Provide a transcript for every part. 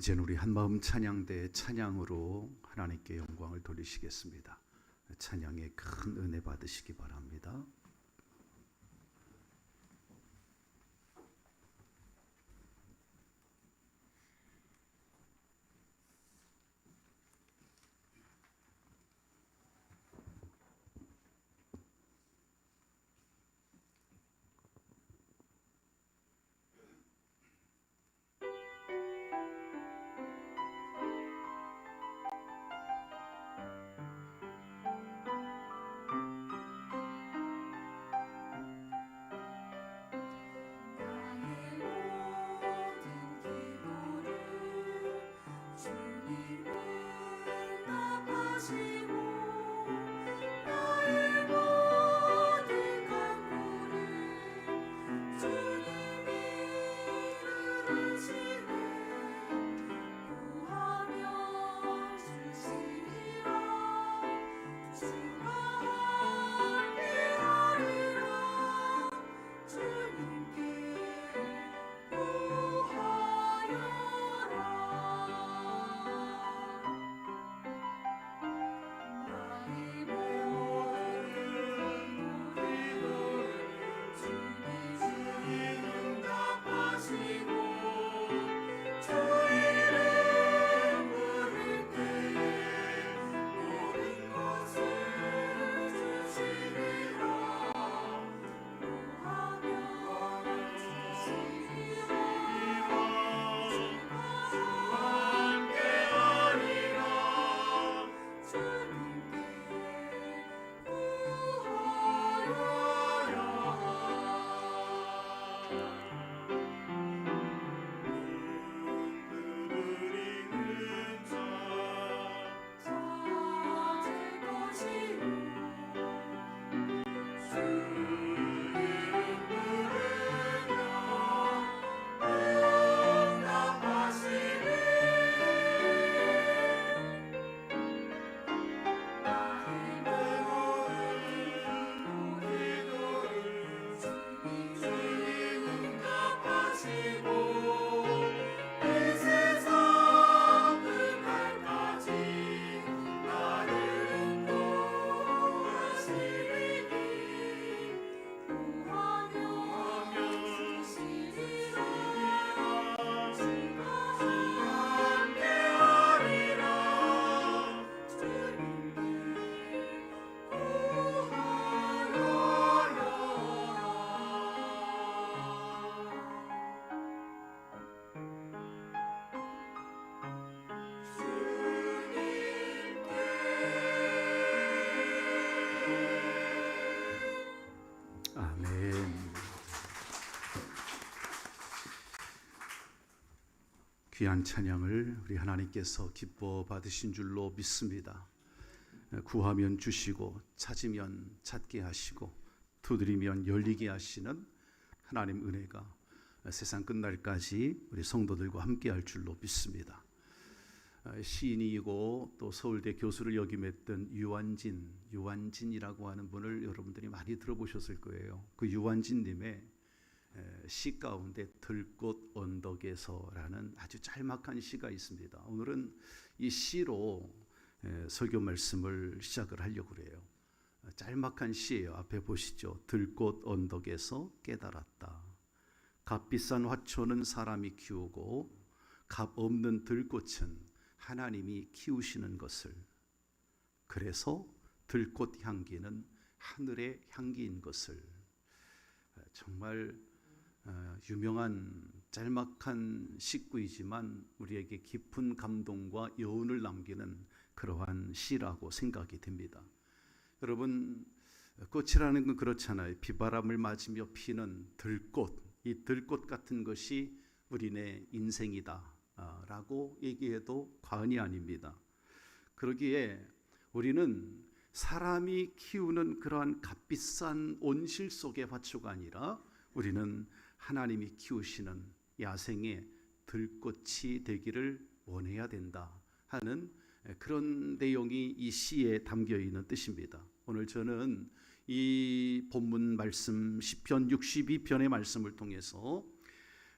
이제는 우리 한마음 찬양대 찬양으로 하나님께 영광을 돌리시겠습니다. 찬양의 큰 은혜 받으시기 바랍니다. 아멘. 귀한 찬양을 우리 하나님께서 기뻐 받으신 줄로 믿습니다. 구하면 주시고 찾으면 찾게 하시고 두드리면 열리게 하시는 하나님 은혜가 세상 끝날까지 우리 성도들과 함께 할 줄로 믿습니다. 시인이고 또 서울대 교수를 역임했던 유한진이라고 하는 분을 여러분들이 많이 들어보셨을 거예요. 그 유한진님의 시 가운데 들꽃 언덕에서라는 아주 짤막한 시가 있습니다. 오늘은 이 시로 설교 말씀을 시작을 하려고 그래요. 짤막한 시예요. 앞에 보시죠. 들꽃 언덕에서 깨달았다. 값비싼 화초는 사람이 키우고 값 없는 들꽃은 하나님이 키우시는 것을, 그래서 들꽃 향기는 하늘의 향기인 것을. 정말 유명한 짤막한 시구이지만 우리에게 깊은 감동과 여운을 남기는 그러한 시라고 생각이 됩니다. 여러분, 꽃이라는 건 그렇잖아요. 비바람을 맞으며 피는 들꽃, 이 들꽃 같은 것이 우리네 인생이다 라고 얘기해도 과언이 아닙니다. 그러기에 우리는 사람이 키우는 그러한 값비싼 온실 속의 화초가 아니라 우리는 하나님이 키우시는 야생의 들꽃이 되기를 원해야 된다 하는 그런 내용이 이 시에 담겨 있는 뜻입니다. 오늘 저는 이 본문 말씀 시편 62편의 말씀을 통해서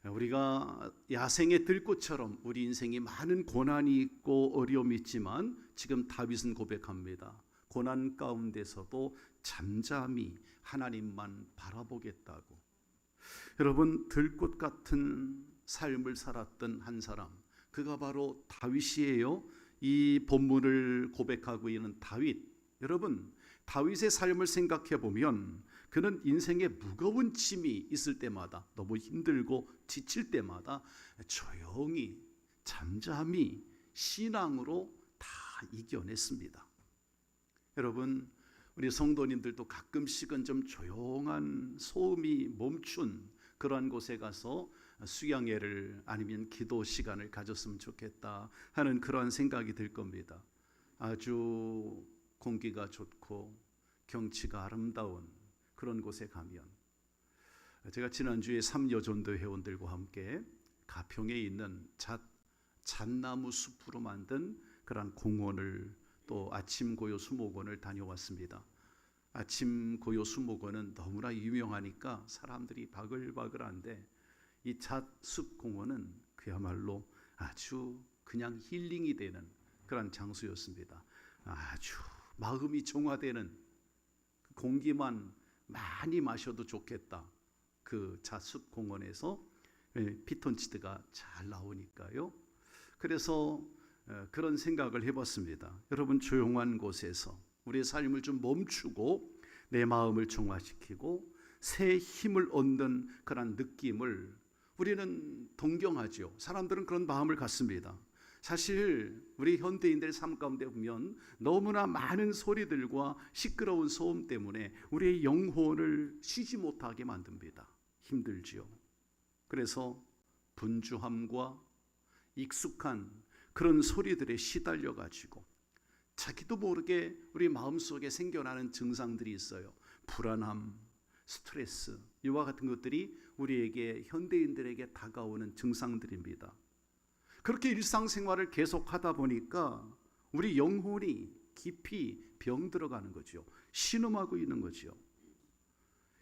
우리가 야생의 들꽃처럼 우리 인생이 많은 고난이 있고 어려움이 있지만 지금 다윗은 고백합니다. 고난 가운데서도 잠잠히 하나님만 바라보겠다고. 여러분, 들꽃 같은 삶을 살았던 한 사람, 그가 바로 다윗이에요. 이 본문을 고백하고 있는 다윗. 여러분, 다윗의 삶을 생각해 보면 그는 인생에 무거운 짐이 있을 때마다, 너무 힘들고 지칠 때마다 조용히 잠잠히 신앙으로 다 이겨냈습니다. 여러분, 우리 성도님들도 가끔씩은 좀 조용한 소음이 멈춘 그러한 곳에 가서 수양회를 아니면 기도 시간을 가졌으면 좋겠다 하는 그러한 생각이 들 겁니다. 아주 공기가 좋고 경치가 아름다운 그런 곳에 가면, 제가 지난주에 삼여전도 회원들과 함께 가평에 있는 잣나무 숲으로 만든 그런 공원을, 또 아침 고요 수목원을 다녀왔습니다. 아침 고요 수목원은 너무나 유명하니까 사람들이 바글바글한데, 이 잣숲 공원은 그야말로 아주 그냥 힐링이 되는 그런 장소였습니다. 아주 마음이 정화되는, 공기만 많이 마셔도 좋겠다. 그 잣숲 공원에서 피톤치드가 잘 나오니까요. 그래서 그런 생각을 해봤습니다. 여러분, 조용한 곳에서 우리의 삶을 좀 멈추고 내 마음을 정화시키고 새 힘을 얻는 그런 느낌을 우리는 동경하죠. 사람들은 그런 마음을 갖습니다. 사실 우리 현대인들의 삶 가운데 보면 너무나 많은 소리들과 시끄러운 소음 때문에 우리의 영혼을 쉬지 못하게 만듭니다. 힘들지요. 그래서 분주함과 익숙한 그런 소리들에 시달려 가지고 자기도 모르게 우리 마음속에 생겨나는 증상들이 있어요. 불안함, 스트레스, 이와 같은 것들이 우리에게, 현대인들에게 다가오는 증상들입니다. 그렇게 일상생활을 계속하다 보니까 우리 영혼이 깊이 병들어가는 거죠. 신음하고 있는 거죠.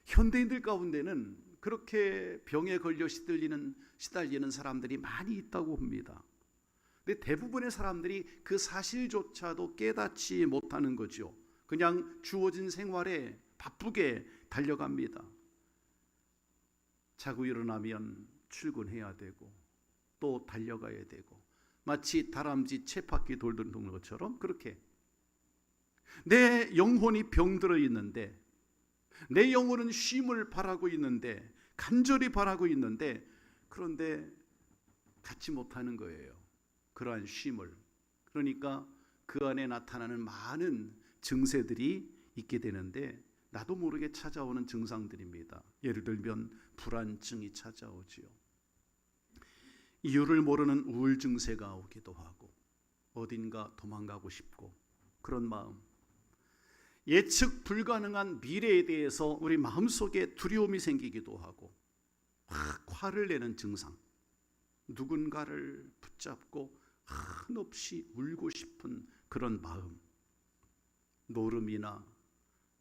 현대인들 가운데는 그렇게 병에 걸려 시달리는 사람들이 많이 있다고 봅니다. 근데 대부분의 사람들이 그 사실조차도 깨닫지 못하는 거죠. 그냥 주어진 생활에 바쁘게 달려갑니다. 자고 일어나면 출근해야 되고 또 달려가야 되고, 마치 다람쥐 쳇바퀴 돌던 것처럼 그렇게 내 영혼이 병들어 있는데, 내 영혼은 쉼을 바라고 있는데, 간절히 바라고 있는데, 그런데 갖지 못하는 거예요. 그러한 쉼을. 그러니까 그 안에 나타나는 많은 증세들이 있게 되는데, 나도 모르게 찾아오는 증상들입니다. 예를 들면 불안증이 찾아오지요. 이유를 모르는 우울 증세가 오기도 하고, 어딘가 도망가고 싶고, 그런 마음, 예측 불가능한 미래에 대해서 우리 마음속에 두려움이 생기기도 하고, 막 화를 내는 증상, 누군가를 붙잡고 한없이 울고 싶은 그런 마음, 노름이나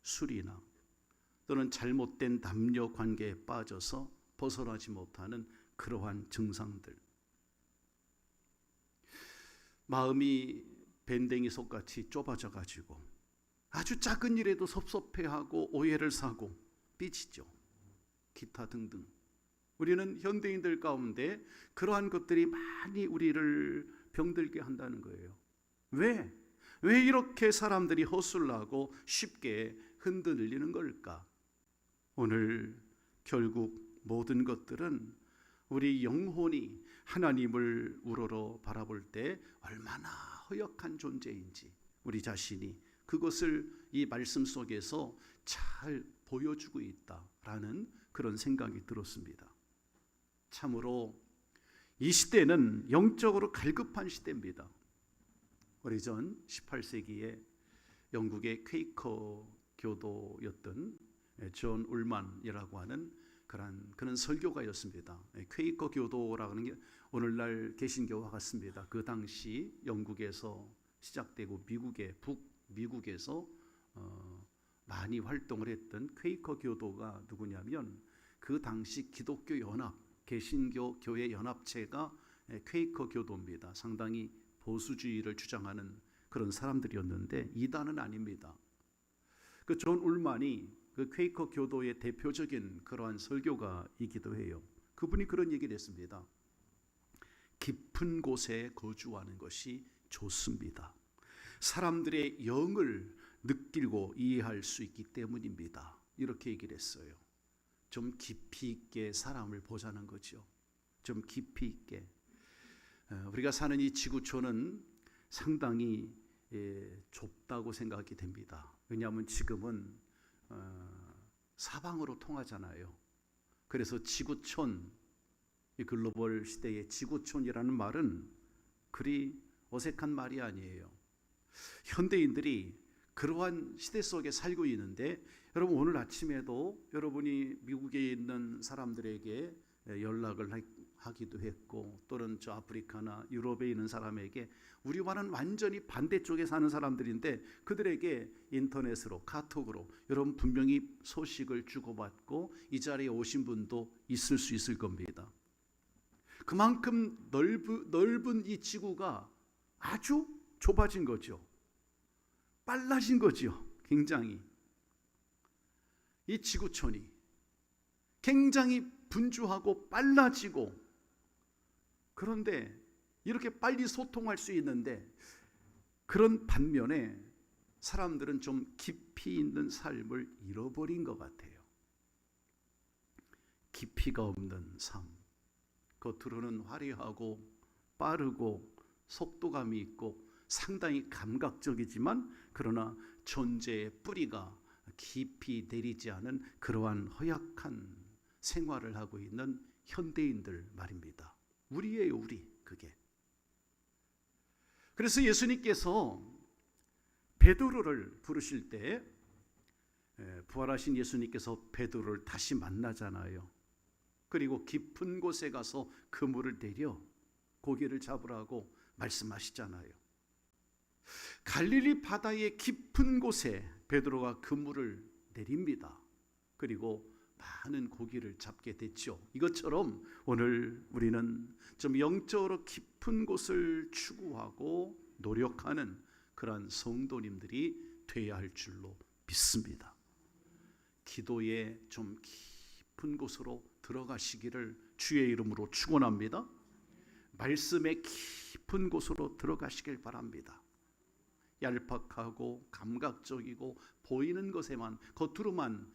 술이나 또는 잘못된 남녀 관계에 빠져서 벗어나지 못하는 그러한 증상들, 마음이 밴댕이 속같이 좁아져 가지고 아주 작은 일에도 섭섭해하고 오해를 사고 삐지죠. 기타 등등. 우리는 현대인들 가운데 그러한 것들이 많이 우리를 병들게 한다는 거예요. 왜 이렇게 사람들이 허술하고 쉽게 흔들리는 걸까? 오늘 결국 모든 것들은 우리 영혼이 하나님을 우러러 바라볼 때 얼마나 허역한 존재인지 우리 자신이 그것을 이 말씀 속에서 잘 보여주고 있다라는 그런 생각이 들었습니다. 참으로 이 시대는 영적으로 갈급한 시대입니다. 오래전 18세기에 영국의 퀘이커 교도였던 존 울만이라고 하는 그런 설교가였습니다. 퀘이커 교도라고 하는 게 오늘날 개신교와 같습니다. 그 당시 영국에서 시작되고 북미국에서 많이 활동을 했던 퀘이커 교도가 누구냐면 그 당시 기독교 연합 개신교 교회 연합체가 퀘이커 교도입니다. 상당히 보수주의를 주장하는 그런 사람들이었는데 이단은 아닙니다. 그 존 울만이 그 퀘이커 교도의 대표적인 그러한 설교가이기도 해요. 그분이 그런 얘기를 했습니다. 깊은 곳에 거주하는 것이 좋습니다. 사람들의 영을 느끼고 이해할 수 있기 때문입니다. 이렇게 얘기를 했어요. 좀 깊이 있게 사람을 보자는 거죠. 좀 깊이 있게. 우리가 사는 이 지구촌은 상당히 좁다고 생각이 됩니다. 왜냐하면 지금은 사방으로 통하잖아요. 그래서 지구촌, 이 글로벌 시대의 지구촌이라는 말은 그리 어색한 말이 아니에요. 현대인들이 그러한 시대 속에 살고 있는데, 여러분 오늘 아침에도 여러분이 미국에 있는 사람들에게 연락을 하기도 했고, 또는 저 아프리카나 유럽에 있는 사람에게, 우리와는 완전히 반대쪽에 사는 사람들인데 그들에게 인터넷으로, 카톡으로 여러분 분명히 소식을 주고받고 이 자리에 오신 분도 있을 수 있을 겁니다. 그만큼 넓은 이 지구가 아주 좁아진 거죠. 빨라진 거죠. 굉장히. 이 지구촌이 굉장히 분주하고 빨라지고, 그런데 이렇게 빨리 소통할 수 있는데, 그런 반면에 사람들은 좀 깊이 있는 삶을 잃어버린 것 같아요. 깊이가 없는 삶. 겉으로는 화려하고 빠르고 속도감이 있고 상당히 감각적이지만, 그러나 존재의 뿌리가 깊이 내리지 않은 그러한 허약한 생활을 하고 있는 현대인들 말입니다. 우리예요, 우리. 그게. 그래서 예수님께서 베드로를 부르실 때, 부활하신 예수님께서 베드로를 다시 만나잖아요. 그리고 깊은 곳에 가서 그물을 내려 고기를 잡으라고 말씀하시잖아요. 갈릴리 바다의 깊은 곳에 베드로가 그물을 내립니다. 그리고 많은 고기를 잡게 됐죠. 이것처럼 오늘 우리는 좀 영적으로 깊은 곳을 추구하고 노력하는 그러한 성도님들이 되어야 할 줄로 믿습니다. 기도에 좀 깊은 곳으로 들어가시기를 주의 이름으로 축원합니다. 말씀의 깊은 곳으로 들어가시길 바랍니다. 얄팍하고 감각적이고 보이는 것에만, 겉으로만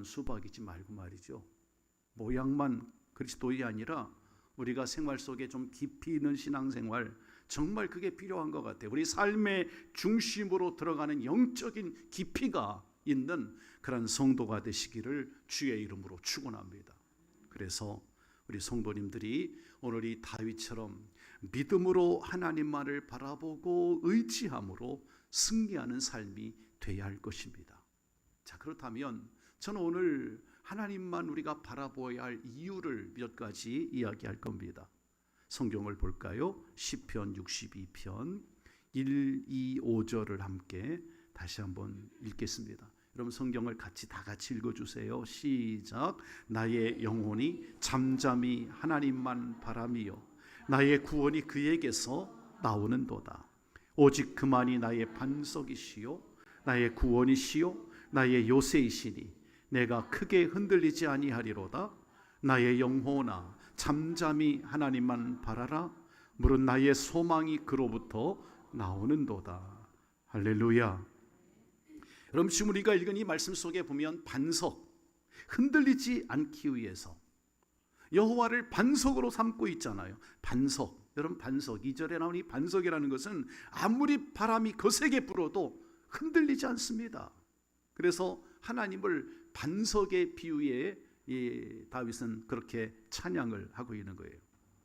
수박이지 말고 말이죠. 모양만 그리스도이 아니라 우리가 생활 속에 좀 깊이 있는 신앙생활, 정말 그게 필요한 것 같아요. 우리 삶의 중심으로 들어가는 영적인 깊이가 있는 그런 성도가 되시기를 주의 이름으로 축원합니다. 그래서 우리 성도님들이 오늘 이 다윗처럼 믿음으로 하나님만을 바라보고 의지함으로 승리하는 삶이 되어야 할 것입니다. 자, 그렇다면 저는 오늘 하나님만 우리가 바라보아야 할 이유를 몇 가지 이야기할 겁니다. 성경을 볼까요? 시편 62편 1, 2, 5절을 함께 다시 한번 읽겠습니다. 여러분 성경을 다 같이 읽어주세요. 시작. 나의 영혼이 잠잠히 하나님만 바라미요 나의 구원이 그에게서 나오는도다. 오직 그만이 나의 반석이시요 나의 구원이시요 나의 요새이시니 내가 크게 흔들리지 아니하리로다. 나의 영혼아 잠잠히 하나님만 바라라. 물은 나의 소망이 그로부터 나오는도다. 할렐루야. 여러분 지금 우리가 읽은 이 말씀 속에 보면 반석, 흔들리지 않기 위해서 여호와를 반석으로 삼고 있잖아요. 반석, 여러분 반석, 2절에 나온 이 반석이라는 것은 아무리 바람이 거세게 불어도 흔들리지 않습니다. 그래서 하나님을 반석에 비유해 다윗은 그렇게 찬양을 하고 있는 거예요.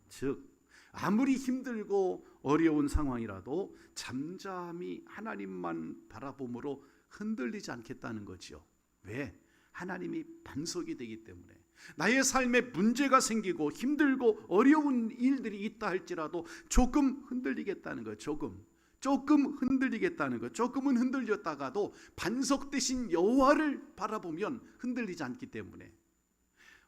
즉 아무리 힘들고 어려운 상황이라도 잠잠히 하나님만 바라봄으로 흔들리지 않겠다는 거죠. 왜? 하나님이 반석이 되기 때문에. 나의 삶에 문제가 생기고 힘들고 어려운 일들이 있다 할지라도 조금 흔들리겠다는 거예요. 조금 흔들리겠다는 것. 조금은 흔들렸다가도 반석 대신 여호와를 바라보면 흔들리지 않기 때문에.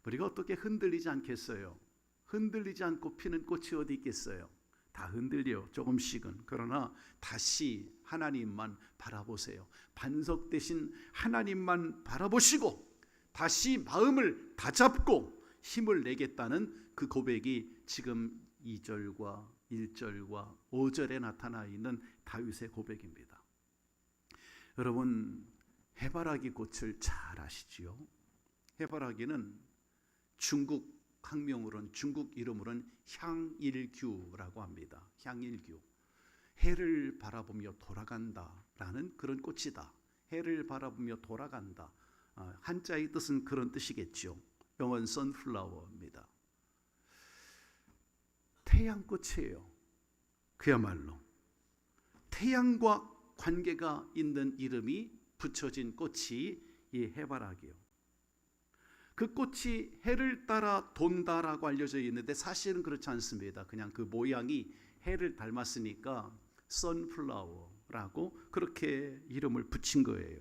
우리가 어떻게 흔들리지 않겠어요? 흔들리지 않고 피는 꽃이 어디 있겠어요? 다 흔들려 조금씩은. 그러나 다시 하나님만 바라보세요. 반석 대신 하나님만 바라보시고 다시 마음을 다잡고 힘을 내겠다는 그 고백이 지금 2절과 1절과 5절에 나타나 있는 다윗의 고백입니다. 여러분, 해바라기 꽃을 잘 아시지요? 해바라기는 중국 학명으로는, 중국 이름으로는 향일규라고 합니다. 향일규. 해를 바라보며 돌아간다라는 그런 꽃이다. 해를 바라보며 돌아간다. 한자의 뜻은 그런 뜻이겠죠. 영어는 선플라워입니다. 태양꽃이에요. 그야말로 태양과 관계가 있는 이름이 붙여진 꽃이 이 해바라기예요. 그 꽃이 해를 따라 돈다라고 알려져 있는데 사실은 그렇지 않습니다. 그냥 그 모양이 해를 닮았으니까 선플라워라고 그렇게 이름을 붙인 거예요.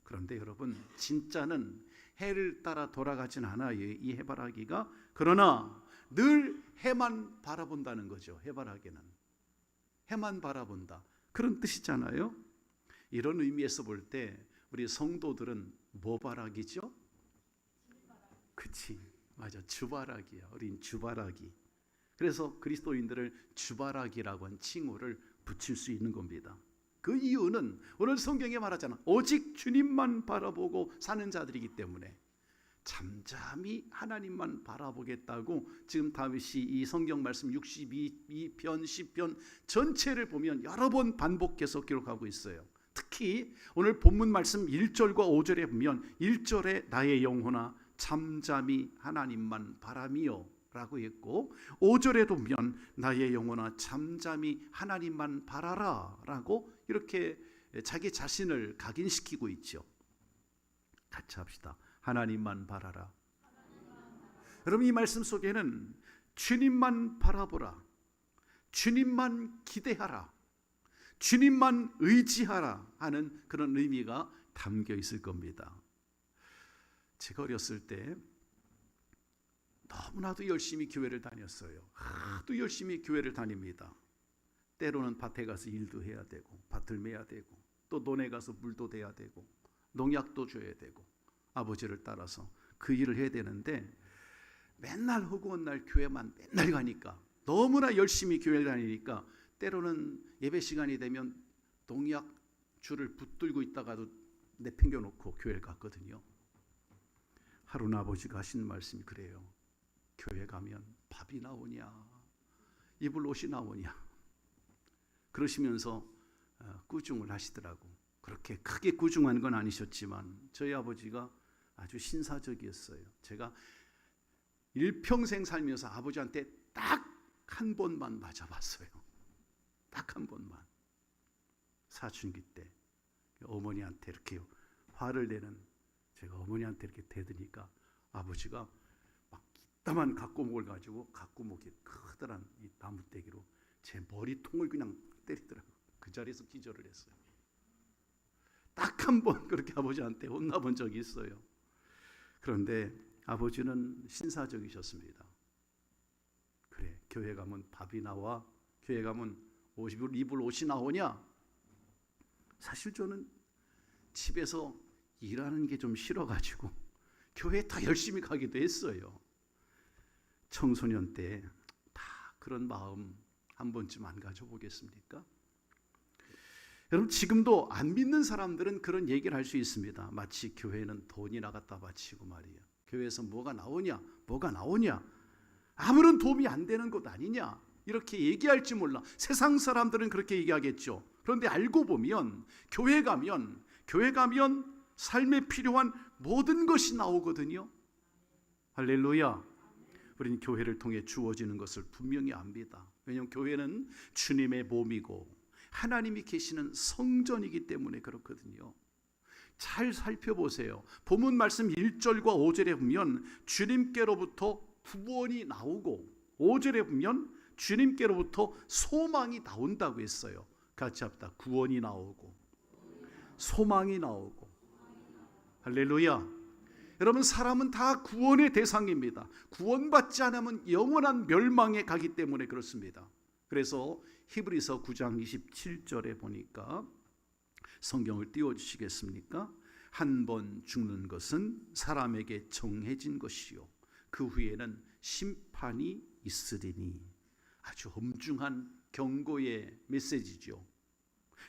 그런데 여러분, 진짜는 해를 따라 돌아가진 않아요, 이 해바라기가. 그러나 늘 해만 바라본다는 거죠. 해바라기는 해만 바라본다, 그런 뜻이잖아요. 이런 의미에서 볼 때 우리 성도들은 뭐 바라기죠? 그치, 맞아, 주바라기야. 우린 주바라기. 그래서 그리스도인들을 주바라기라고 한 칭호를 붙일 수 있는 겁니다. 그 이유는 오늘 성경에 말하잖아. 오직 주님만 바라보고 사는 자들이기 때문에 잠잠히 하나님만 바라보겠다고 지금 다윗이 이 성경 말씀 62편 10편 전체를 보면 여러 번 반복해서 기록하고 있어요. 특히 오늘 본문 말씀 1절과 5절에 보면 1절에 나의 영혼아 잠잠히 하나님만 바라미요 라고 했고 5절에도 보면 나의 영혼아 잠잠히 하나님만 바라라 라고 이렇게 자기 자신을 각인시키고 있죠. 같이 합시다. 하나님만 바라라. 여러분, 이 말씀 속에는 주님만 바라보라, 주님만 기대하라, 주님만 의지하라 하는 그런 의미가 담겨 있을 겁니다. 제가 어렸을 때 너무나도 열심히 교회를 다녔어요. 하도 열심히 교회를 다닙니다. 때로는 밭에 가서 일도 해야 되고 밭을 매야 되고 또 논에 가서 물도 대야 되고 농약도 줘야 되고 아버지를 따라서 그 일을 해야 되는데 맨날 허구한 날 교회만 맨날 가니까 너무나 열심히 교회를 다니니까 때로는 예배 시간이 되면 농약 줄을 붙들고 있다가도 내팽겨놓고 교회를 갔거든요. 하루는 아버지가 하신 말씀이 그래요. 교회 가면 밥이 나오냐, 입을 옷이 나오냐, 그러시면서 꾸중을 하시더라고. 그렇게 크게 꾸중한 건 아니셨지만 저희 아버지가 아주 신사적이었어요. 제가 일평생 살면서 아버지한테 딱 한 번만 맞아봤어요. 딱 한 번만. 사춘기 때 어머니한테 이렇게 화를 내는, 제가 어머니한테 이렇게 대드니까 아버지가 막 이따만 각고목을 가지고, 각고목이 커다란 이 나무떼기로 제 머리통을 그냥 때리더라고요. 그 자리에서 기절을 했어요. 딱 한 번 그렇게 아버지한테 혼나본 적이 있어요. 그런데 아버지는 신사적이셨습니다. 그래, 교회 가면 밥이 나와? 교회 가면 입을 옷이 나오냐? 사실 저는 집에서 일하는 게 좀 싫어가지고 교회에 더 열심히 가기도 했어요. 청소년 때 다 그런 마음 한 번쯤 안 가져보겠습니까? 여러분, 지금도 안 믿는 사람들은 그런 얘기를 할 수 있습니다. 마치 교회는 돈이나 갖다 바치고 말이야, 교회에서 뭐가 나오냐, 뭐가 나오냐, 아무런 도움이 안 되는 것 아니냐, 이렇게 얘기할지 몰라. 세상 사람들은 그렇게 얘기하겠죠. 그런데 알고 보면 교회 가면 삶에 필요한 모든 것이 나오거든요. 할렐루야. 우리는 교회를 통해 주어지는 것을 분명히 압니다. 왜냐하면 교회는 주님의 몸이고 하나님이 계시는 성전이기 때문에 그렇거든요. 잘 살펴보세요. 본문 말씀 1절과 5절에 보면 주님께로부터 구원이 나오고 5절에 보면 주님께로부터 소망이 나온다고 했어요. 같이 합시다. 구원이 나오고 소망이 나오고. 할렐루야. 여러분, 사람은 다 구원의 대상입니다. 구원받지 않으면 영원한 멸망에 가기 때문에 그렇습니다. 그래서 히브리서 9장 27절에 보니까, 성경을 띄워주시겠습니까? 한 번 죽는 것은 사람에게 정해진 것이요 그 후에는 심판이 있으리니. 아주 엄중한 경고의 메시지죠.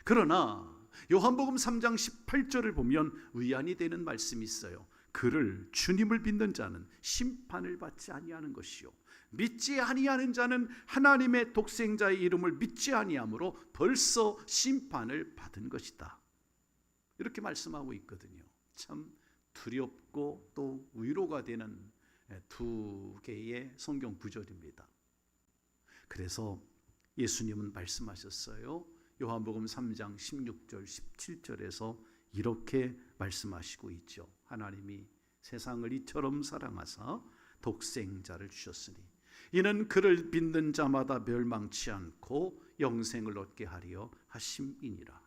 그러나 요한복음 3장 18절을 보면 의안이 되는 말씀이 있어요. 그를, 주님을 믿는 자는 심판을 받지 아니하는 것이요 믿지 아니하는 자는 하나님의 독생자의 이름을 믿지 아니하므로 벌써 심판을 받은 것이다. 이렇게 말씀하고 있거든요. 참 두렵고 또 위로가 되는 두 개의 성경 구절입니다. 그래서 예수님은 말씀하셨어요. 요한복음 3장 16절 17절에서 이렇게 말씀하시고 있죠. 하나님이 세상을 이처럼 사랑하사 독생자를 주셨으니 이는 그를 믿는 자마다 멸망치 않고 영생을 얻게 하려 하심이니라.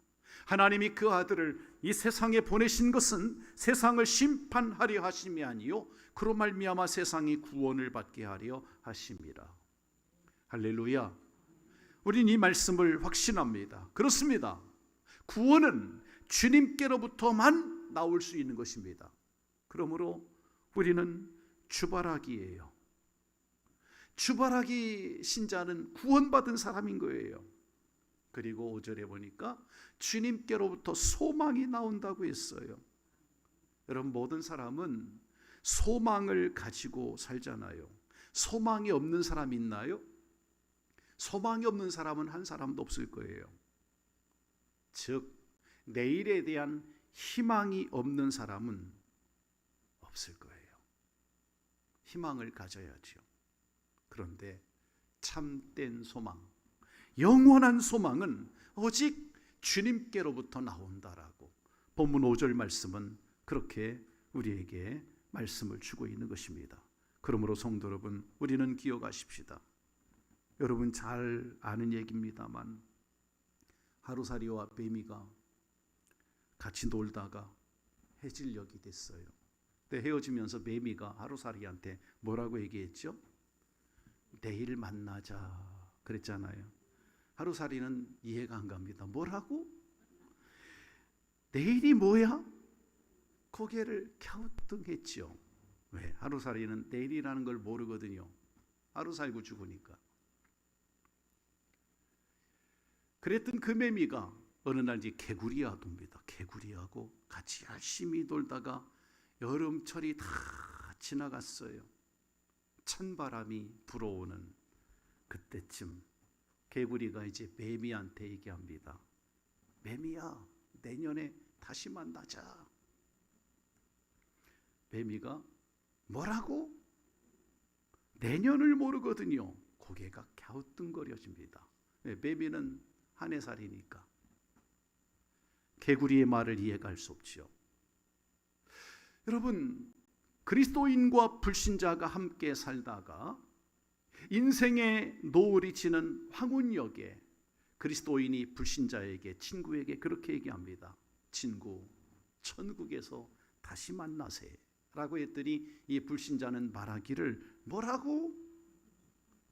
하나님이 그 아들을 이 세상에 보내신 것은 세상을 심판하려 하심이 아니요 그로 말미암아 세상이 구원을 받게 하려 하심이라. 할렐루야. 우린 이 말씀을 확신합니다. 그렇습니다. 구원은 주님께로부터만 나올 수 있는 것입니다. 그러므로 우리는 주바라기예요. 주바라기 신자는 구원받은 사람인 거예요. 그리고 5절에 보니까 주님께로부터 소망이 나온다고 했어요. 여러분, 모든 사람은 소망을 가지고 살잖아요. 소망이 없는 사람이 있나요? 소망이 없는 사람은 한 사람도 없을 거예요. 즉 내일에 대한 희망이 없는 사람은 없을 거예요. 희망을 가져야죠. 그런데 참된 소망, 영원한 소망은 오직 주님께로부터 나온다라고 본문 5절 말씀은 그렇게 우리에게 말씀을 주고 있는 것입니다. 그러므로 성도 여러분, 우리는 기억하십시다. 여러분 잘 아는 얘기입니다만 하루살이와 매미가 같이 놀다가 해질녘이 됐어요. 근데 헤어지면서 매미가 하루살이한테 뭐라고 얘기했죠? 내일 만나자 그랬잖아요. 하루살이는 이해가 안 갑니다. 뭐라고? 내일이 뭐야? 고개를 갸우뚱했죠. 왜? 하루살이는 내일이라는 걸 모르거든요. 하루 살고 죽으니까. 그랬던 그 매미가 어느 날 이제 개구리하고입니다. 개구리하고 같이 열심히 놀다가 여름철이 다 지나갔어요. 찬바람이 불어오는 그때쯤 개구리가 이제 매미한테 얘기합니다. 매미야, 내년에 다시 만나자. 매미가 뭐라고? 내년을 모르거든요. 고개가 갸우뚱거려집니다. 매미는 한 해 살이니까. 개구리의 말을 이해할 수 없지요. 여러분, 그리스도인과 불신자가 함께 살다가 인생의 노을이 지는 황혼역에 그리스도인이 불신자에게, 친구에게 그렇게 얘기합니다. 친구, 천국에서 다시 만나세 라고 했더니 이 불신자는 말하기를 뭐라고?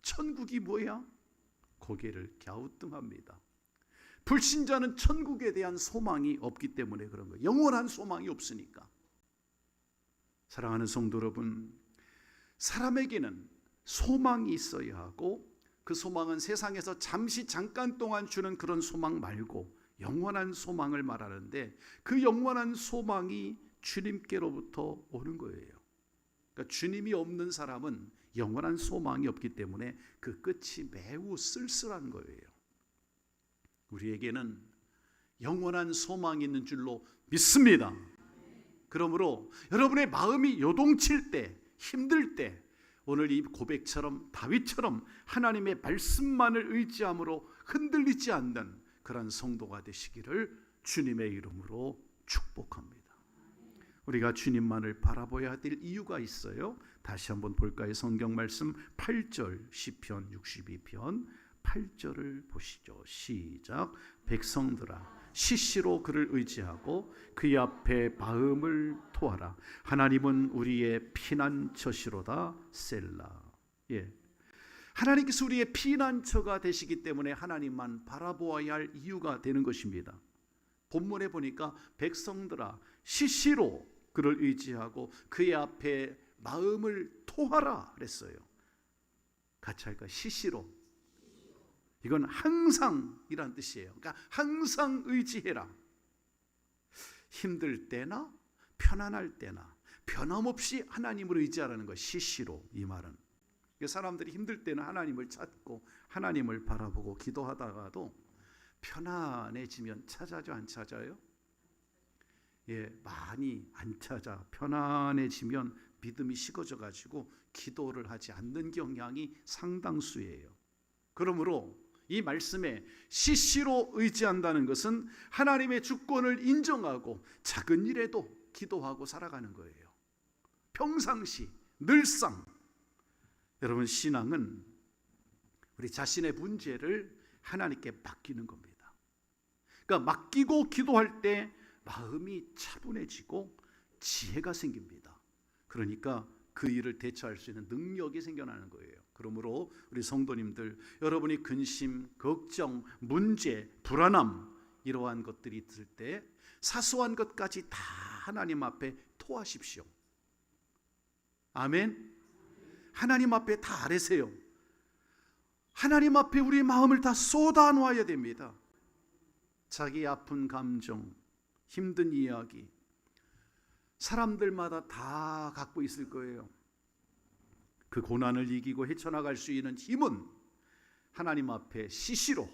천국이 뭐야? 고개를 갸우뚱합니다. 불신자는 천국에 대한 소망이 없기 때문에 그런 거예요. 영원한 소망이 없으니까. 사랑하는 성도 여러분, 사람에게는 소망이 있어야 하고 그 소망은 세상에서 잠깐 동안 주는 그런 소망 말고 영원한 소망을 말하는데 그 영원한 소망이 주님께로부터 오는 거예요. 그러니까 주님이 없는 사람은 영원한 소망이 없기 때문에 그 끝이 매우 쓸쓸한 거예요. 우리에게는 영원한 소망이 있는 줄로 믿습니다. 그러므로 여러분의 마음이 요동칠 때, 힘들 때 오늘 이 고백처럼 다윗처럼 하나님의 말씀만을 의지함으로 흔들리지 않는 그런 성도가 되시기를 주님의 이름으로 축복합니다. 우리가 주님만을 바라봐야 될 이유가 있어요. 다시 한번 볼까요? 성경 말씀 8절 시편 62편 8절을 보시죠. 시작. 백성들아 시시로 그를 의지하고 그의 앞에 마음을 토하라. 하나님은 우리의 피난처시로다. 셀라. 예. 하나님께서 우리의 피난처가 되시기 때문에 하나님만 바라보아야 할 이유가 되는 것입니다. 본문에 보니까 백성들아 시시로 그를 의지하고 그의 앞에 마음을 토하라 그랬어요. 같이 할까요? 시시로. 이건 항상이란 뜻이에요. 그러니까 항상 의지해라. 힘들 때나 편안할 때나 변함없이 하나님을 의지하라는 것. 시시로. 이 말은 사람들이 힘들 때는 하나님을 찾고 하나님을 바라보고 기도하다가도 편안해지면 찾아져 안 찾아요? 예, 많이 안 찾아. 편안해지면 믿음이 식어져 가지고 기도를 하지 않는 경향이 상당수예요. 그러므로 이 말씀에 시시로 의지한다는 것은 하나님의 주권을 인정하고 작은 일에도 기도하고 살아가는 거예요. 평상시 늘상. 여러분, 신앙은 우리 자신의 문제를 하나님께 맡기는 겁니다. 그러니까 맡기고 기도할 때 마음이 차분해지고 지혜가 생깁니다. 그러니까 그 일을 대처할 수 있는 능력이 생겨나는 거예요. 그러므로 우리 성도님들, 여러분이 근심, 걱정, 문제, 불안함 이러한 것들이 있을 때 사소한 것까지 다 하나님 앞에 토하십시오. 아멘. 하나님 앞에 다 아뢰세요. 하나님 앞에 우리 마음을 다 쏟아 놓아야 됩니다. 자기 아픈 감정, 힘든 이야기, 사람들마다 다 갖고 있을 거예요. 그 고난을 이기고 헤쳐나갈 수 있는 힘은 하나님 앞에 시시로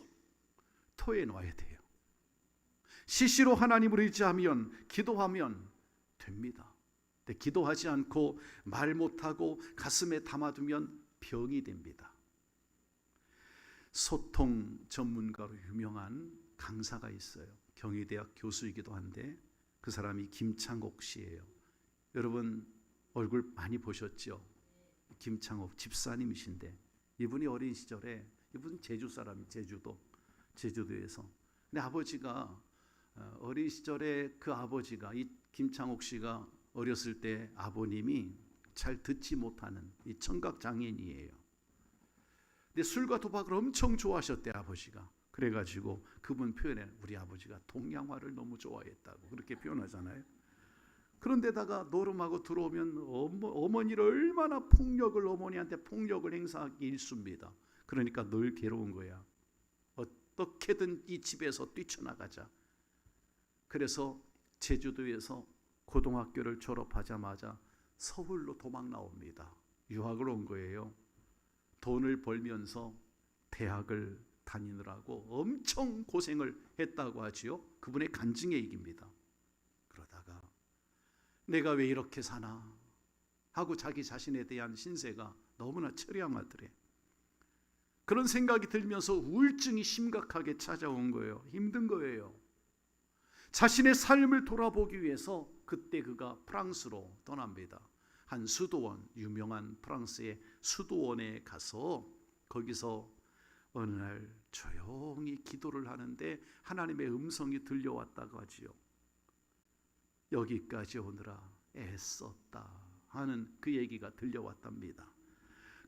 토해 놓아야 돼요. 시시로 하나님을 의지하면, 기도하면 됩니다. 근데 기도하지 않고 말 못하고 가슴에 담아두면 병이 됩니다. 소통 전문가로 유명한 강사가 있어요. 경희대학 교수이기도 한데 그 사람이 김창옥 씨예요. 여러분 얼굴 많이 보셨죠? 김창옥 집사님이신데 이분이 어린 시절에, 이분 제주 사람이, 제주도에서. 근데 아버지가 어린 시절에 그 아버지가, 이 김창옥 씨가 어렸을 때 아버님이 잘 듣지 못하는 이 청각 장애인이에요. 근데 술과 도박을 엄청 좋아하셨대, 아버지가. 그래가지고 그분 표현해, 우리 아버지가 동양화를 너무 좋아했다고 그렇게 표현하잖아요. 그런데다가 노름하고 들어오면 어머니를 얼마나 어머니한테 폭력을 행사하기 일쑤입니다. 그러니까 늘 괴로운 거야. 어떻게든 이 집에서 뛰쳐나가자. 그래서 제주도에서 고등학교를 졸업하자마자 서울로 도망 나옵니다. 유학을 온 거예요. 돈을 벌면서 대학을 다니느라고 엄청 고생을 했다고 하지요. 그분의 간증의 얘기입니다. 그러다가 내가 왜 이렇게 사나 하고 자기 자신에 대한 신세가 너무나 처량하더래. 그런 생각이 들면서 우울증이 심각하게 찾아온 거예요. 힘든 거예요. 자신의 삶을 돌아보기 위해서 그때 그가 프랑스로 떠납니다. 한 수도원, 유명한 프랑스의 수도원에 가서 거기서 어느 날 조용히 기도를 하는데 하나님의 음성이 들려왔다고 하지요. 여기까지 오느라 애썼다 하는 그 얘기가 들려왔답니다.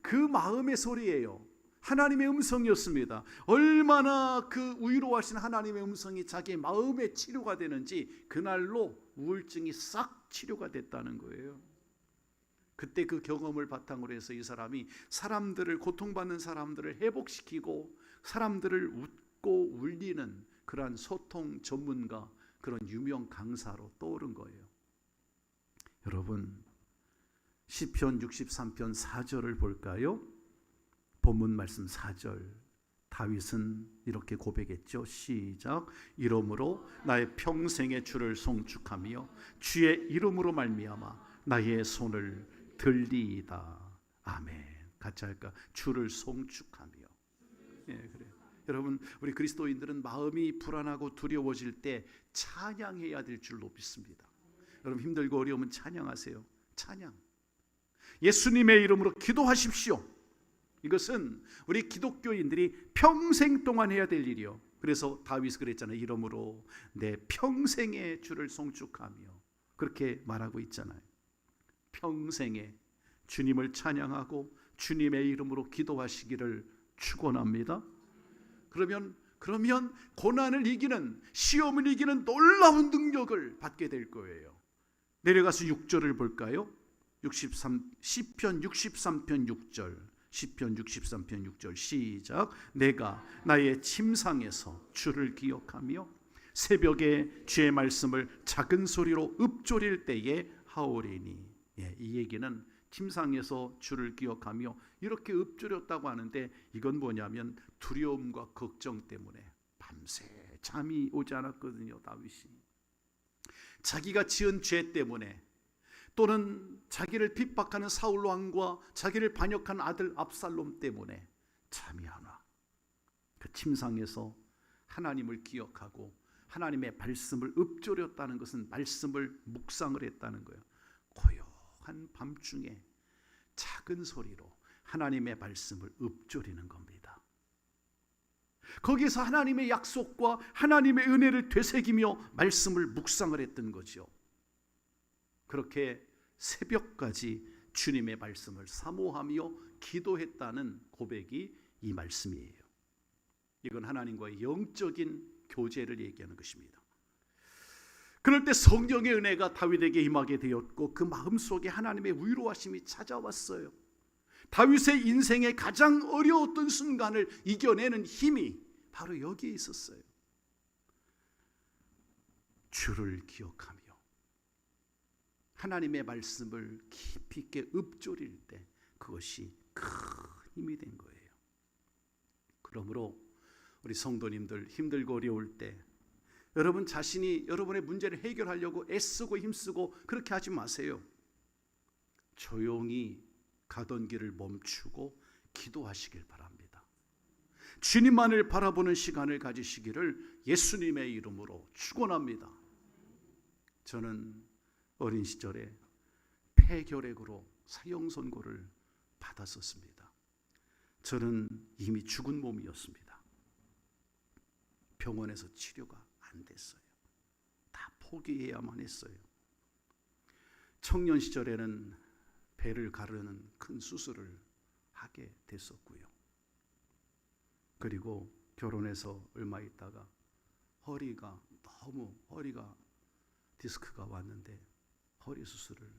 그 마음의 소리예요. 하나님의 음성이었습니다. 얼마나 그 위로하신 하나님의 음성이 자기의 마음의 치료가 되는지 그날로 우울증이 싹 치료가 됐다는 거예요. 그때 그 경험을 바탕으로 해서 이 사람이 사람들을, 고통받는 사람들을 회복시키고 사람들을 웃고 울리는 그러한 소통 전문가, 그런 유명 강사로 떠오른 거예요. 여러분, 시편 63편 4절을 볼까요? 본문 말씀 4절. 다윗은 이렇게 고백했죠. 시작. 이러므로 나의 평생의 주를 송축하며 주의 이름으로 말미암아 나의 손을 들리이다. 아멘. 같이 할까? 주를 송축하며. 예, 그래요. 여러분, 우리 그리스도인들은 마음이 불안하고 두려워질 때 찬양해야 될 줄로 믿습니다. 여러분, 힘들고 어려우면 찬양하세요. 찬양. 예수님의 이름으로 기도하십시오. 이것은 우리 기독교인들이 평생 동안 해야 될 일이요. 그래서 다윗이 그랬잖아요. 이러므로 내 평생에 주를 송축하며, 그렇게 말하고 있잖아요. 평생에 주님을 찬양하고 주님의 이름으로 기도하시기를 축원합니다. 그러면 고난을 이기는, 시험을 이기는 놀라운 능력을 받게 될 거예요. 내려가서 6절을 볼까요? 시편 63편 6절. 시편 63편 6절 시작. 내가 나의 침상에서 주를 기억하며 새벽에 주의 말씀을 작은 소리로 읊조릴 때에 하오리니. 이 얘기는 침상에서 주를 기억하며 이렇게 읊조렸다고 하는데, 이건 뭐냐면 두려움과 걱정 때문에 밤새 잠이 오지 않았거든요. 다윗이 자기가 지은 죄 때문에, 또는 자기를 핍박하는 사울 왕과 자기를 반역한 아들 압살롬 때문에 잠이 안 와. 그 침상에서 하나님을 기억하고 하나님의 말씀을 읊조렸다는 것은 말씀을 묵상을 했다는 거예요. 고요한 밤중에 작은 소리로 하나님의 말씀을 읊조리는 겁니다. 거기서 하나님의 약속과 하나님의 은혜를 되새기며 말씀을 묵상을 했던 거죠. 그렇게 새벽까지 주님의 말씀을 사모하며 기도했다는 고백이 이 말씀이에요. 이건 하나님과의 영적인 교제를 얘기하는 것입니다. 그럴 때 성령의 은혜가 다윗에게 임하게 되었고 그 마음속에 하나님의 위로하심이 찾아왔어요. 다윗의 인생의 가장 어려웠던 순간을 이겨내는 힘이 바로 여기에 있었어요. 주를 기억하며 하나님의 말씀을 깊이 있게 읊조릴 때 그것이 큰 힘이 된 거예요. 그러므로 우리 성도님들 힘들고 어려울 때 여러분 자신이 여러분의 문제를 해결하려고 애쓰고 힘쓰고 그렇게 하지 마세요. 조용히 가던 길을 멈추고 기도하시길 바랍니다. 주님만을 바라보는 시간을 가지시기를 예수님의 이름으로 축원합니다. 저는 어린 시절에 폐결핵으로 사형 선고를 받았었습니다. 저는 이미 죽은 몸이었습니다. 병원에서 치료가 안 됐어요. 다 포기해야만 했어요. 청년 시절에는 배를 가르는 큰 수술을 하게 됐었고요. 그리고 결혼해서 얼마 있다가 허리가 디스크가 왔는데 허리 수술을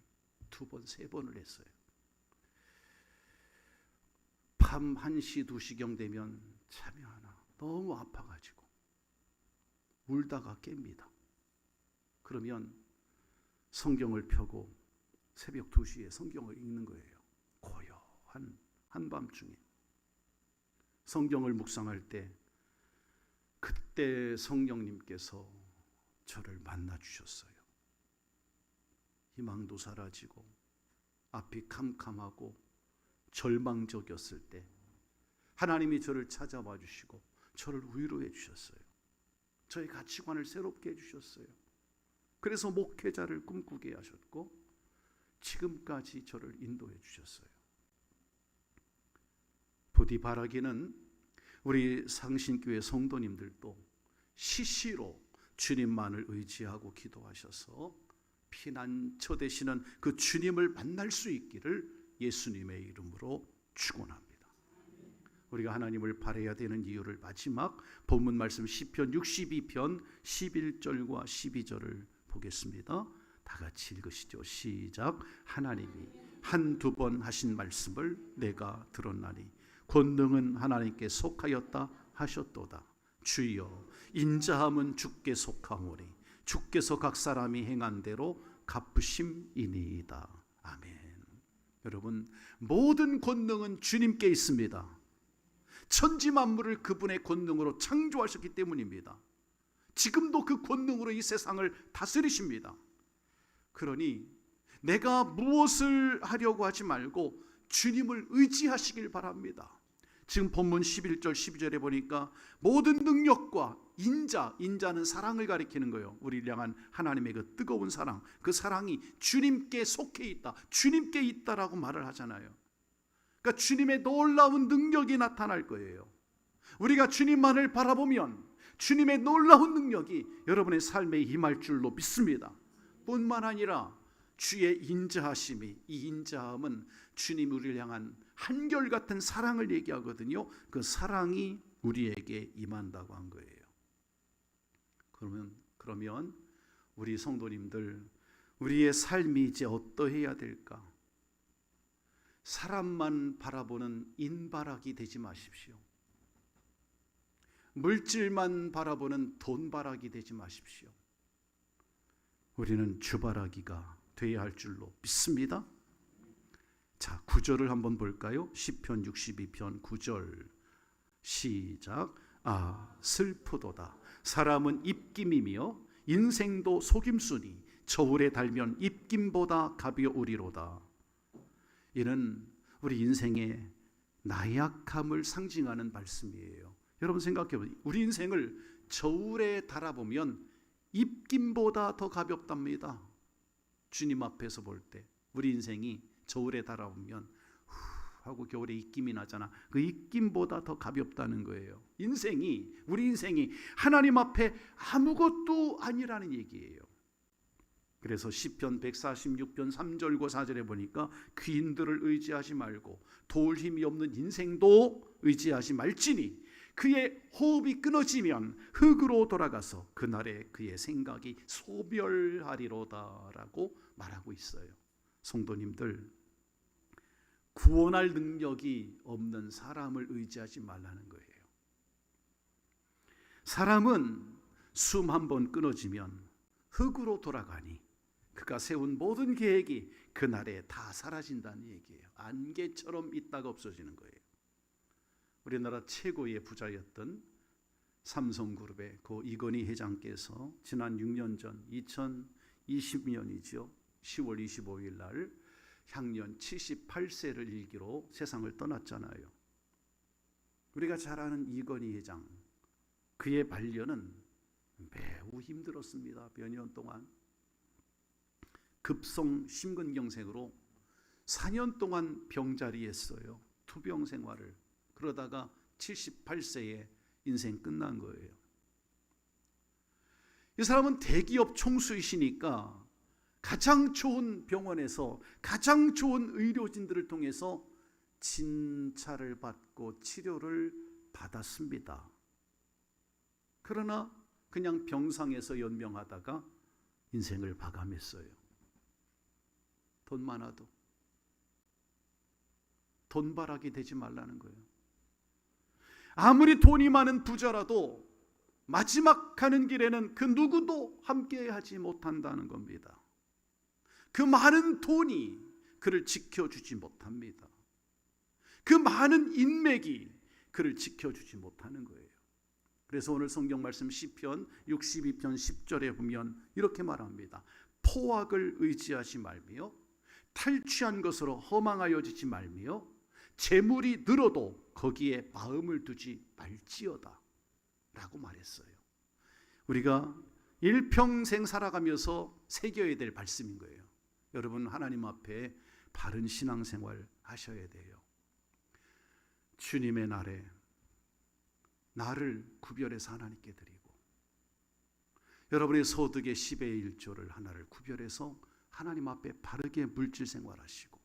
2번, 3번을 했어요. 밤 1시, 2시경 되면 잠이 안 와. 너무 아파가지고 울다가 깹니다. 그러면 성경을 펴고 새벽 2시에 성경을 읽는 거예요. 고요한 한밤중에 성경을 묵상할 때 그때 성령님께서 저를 만나 주셨어요. 희망도 사라지고 앞이 캄캄하고 절망적이었을 때 하나님이 저를 찾아와 주시고 저를 위로해 주셨어요. 저의 가치관을 새롭게 해주셨어요. 그래서 목회자를 꿈꾸게 하셨고 지금까지 저를 인도해 주셨어요. 부디 바라기는 우리 상신교회 성도님들도 시시로 주님만을 의지하고 기도하셔서 피난처 되시는 그 주님을 만날 수 있기를 예수님의 이름으로 축원합니다. 우리가 하나님을 바라야 되는 이유를 마지막 본문 말씀 시편 62편 11절과 12절을 보겠습니다. 다 같이 읽으시죠. 시작. 하나님이 한두 번 하신 말씀을 내가 들었나니 권능은 하나님께 속하였다 하셨도다. 주여 인자함은 주께 속하오니 주께서 각 사람이 행한 대로 갚으심이니이다. 아멘. 여러분, 모든 권능은 주님께 있습니다. 천지 만물을 그분의 권능으로 창조하셨기 때문입니다. 지금도 그 권능으로 이 세상을 다스리십니다. 그러니 내가 무엇을 하려고 하지 말고 주님을 의지하시길 바랍니다. 지금 본문 11절 12절에 보니까 모든 능력과 인자는 사랑을 가리키는 거예요. 우리를 향한 하나님의 그 뜨거운 사랑, 그 사랑이 주님께 속해 있다, 주님께 있다라고 말을 하잖아요. 그러니까 주님의 놀라운 능력이 나타날 거예요. 우리가 주님만을 바라보면 주님의 놀라운 능력이 여러분의 삶에 임할 줄로 믿습니다. 뿐만 아니라 주의 인자하심이, 이 인자함은 주님 우리를 향한 한결같은 사랑을 얘기하거든요. 그 사랑이 우리에게 임한다고 한 거예요. 그러면 우리 성도님들, 우리의 삶이 이제 어떠해야 될까? 사람만 바라보는 인바라기 되지 마십시오. 물질만 바라보는 돈바라기 되지 마십시오. 우리는 주바라기가 되어야 할 줄로 믿습니다. 자, 9절을 한번 볼까요? 시편 62편 9절 시작. 슬프도다. 사람은 입김이며 인생도 속임수니 저울에 달면 입김보다 가벼우리로다. 이는 우리 인생의 나약함을 상징하는 말씀이에요. 여러분 생각해 보세요. 우리 인생을 저울에 달아보면 입김보다 더 가볍답니다. 주님 앞에서 볼 때 우리 인생이 저울에 달아보면 하고 겨울에 입김이 나잖아. 그 입김보다 더 가볍다는 거예요. 우리 인생이 하나님 앞에 아무것도 아니라는 얘기예요. 그래서 시편 146편 3절과 4절에 보니까 귀인들을 의지하지 말고 도울 힘이 없는 인생도 의지하지 말지니 그의 호흡이 끊어지면 흙으로 돌아가서 그날에 그의 생각이 소멸하리로다라고 말하고 있어요. 성도님들, 구원할 능력이 없는 사람을 의지하지 말라는 거예요. 사람은 숨 한 번 끊어지면 흙으로 돌아가니 그가 세운 모든 계획이 그날에 다 사라진다는 얘기예요. 안개처럼 있다가 없어지는 거예요. 우리나라 최고의 부자였던 삼성그룹의 고 이건희 회장께서 지난 6년 전 2020년이죠. 10월 25일 날 향년 78세를 일기로 세상을 떠났잖아요. 우리가 잘 아는 이건희 회장, 그의 반려는 매우 힘들었습니다. 몇 년 동안 급성 심근경색으로 4년 동안 병자리했어요. 투병 생활을. 그러다가 78세에 인생 끝난 거예요. 이 사람은 대기업 총수이시니까 가장 좋은 병원에서 가장 좋은 의료진들을 통해서 진찰을 받고 치료를 받았습니다. 그러나 그냥 병상에서 연명하다가 인생을 마감했어요. 돈 많아도 돈바라기 되지 말라는 거예요. 아무리 돈이 많은 부자라도 마지막 가는 길에는 그 누구도 함께하지 못한다는 겁니다. 그 많은 돈이 그를 지켜주지 못합니다. 그 많은 인맥이 그를 지켜주지 못하는 거예요. 그래서 오늘 성경 말씀 시편 62편 10절에 보면 이렇게 말합니다. 포악을 의지하지 말며 탈취한 것으로 허망하여지지 말며 재물이 늘어도 거기에 마음을 두지 말지어다 라고 말했어요. 우리가 일평생 살아가면서 새겨야 될 말씀인 거예요. 여러분, 하나님 앞에 바른 신앙생활 하셔야 돼요. 주님의 날에 나를 구별해서 하나님께 드리고, 여러분의 소득의 10의 1조를 하나를 구별해서 하나님 앞에 바르게 물질 생활하시고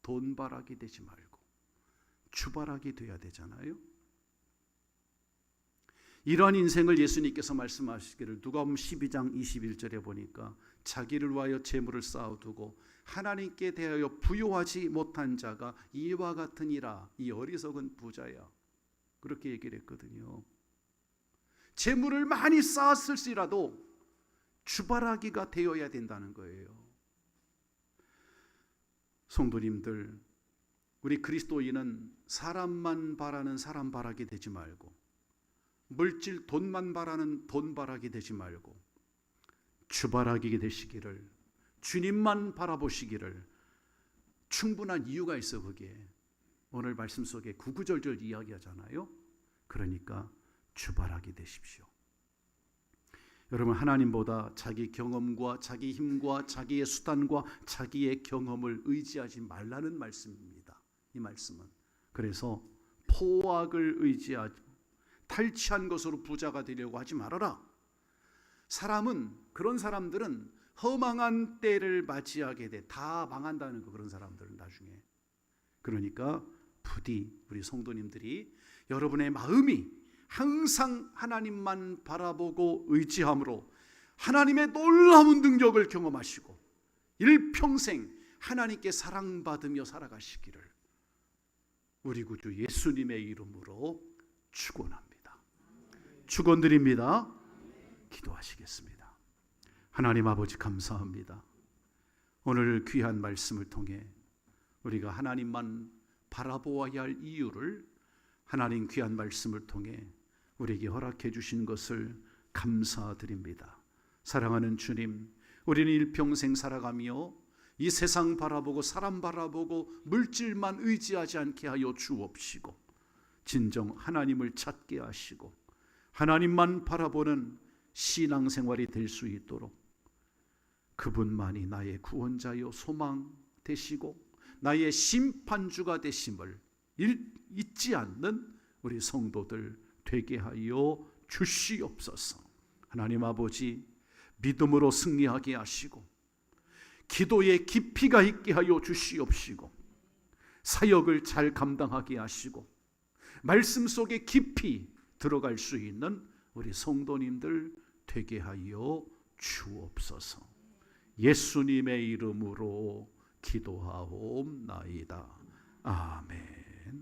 돈바라기 되지 말고 주바라기 돼야 되잖아요. 이러한 인생을 예수님께서 말씀하시기를 누가복음 12장 21절에 보니까 자기를 위하여 재물을 쌓아두고 하나님께 대하여 부요하지 못한 자가 이와 같으니라. 이 어리석은 부자야. 그렇게 얘기를 했거든요. 재물을 많이 쌓았을지라도 주바라기가 되어야 된다는 거예요. 성도님들, 우리 그리스도인은 사람만 바라는 사람 바라기 되지 말고 물질 돈만 바라는 돈 바라기 되지 말고 주바라기 되시기를, 주님만 바라보시기를. 충분한 이유가 있어. 거기에 오늘 말씀 속에 구구절절 이야기하잖아요. 그러니까 주바라기 되십시오. 여러분, 하나님보다 자기 경험과 자기 힘과 자기의 수단과 자기의 경험을 의지하지 말라는 말씀입니다. 이 말씀은. 그래서 포악을 의지하지 탈취한 것으로 부자가 되려고 하지 말아라. 그런 사람들은 허망한 때를 맞이하게 돼. 다 망한다는 거, 그런 사람들은 나중에. 그러니까 부디 우리 성도님들이 여러분의 마음이 항상 하나님만 바라보고 의지함으로 하나님의 놀라운 능력을 경험하시고 일평생 하나님께 사랑받으며 살아가시기를 우리 구주 예수님의 이름으로 축원합니다. 축원드립니다. 기도하시겠습니다. 하나님 아버지 감사합니다. 오늘 귀한 말씀을 통해 우리가 하나님만 바라보아야 할 이유를 하나님 귀한 말씀을 통해 우리에게 허락해 주신 것을 감사드립니다. 사랑하는 주님, 우리는 일평생 살아가며 이 세상 바라보고 사람 바라보고 물질만 의지하지 않게 하여 주옵시고 진정 하나님을 찾게 하시고 하나님만 바라보는 신앙생활이 될 수 있도록 그분만이 나의 구원자요 소망 되시고 나의 심판주가 되심을 잊지 않는 우리 성도들 되게 하여 주시옵소서. 하나님 아버지, 믿음으로 승리하게 하시고 기도에 깊이가 있게 하여 주시옵시고 사역을 잘 감당하게 하시고 말씀 속에 깊이 들어갈 수 있는 우리 성도님들 되게 하여 주옵소서. 예수님의 이름으로 기도하옵나이다. 아멘.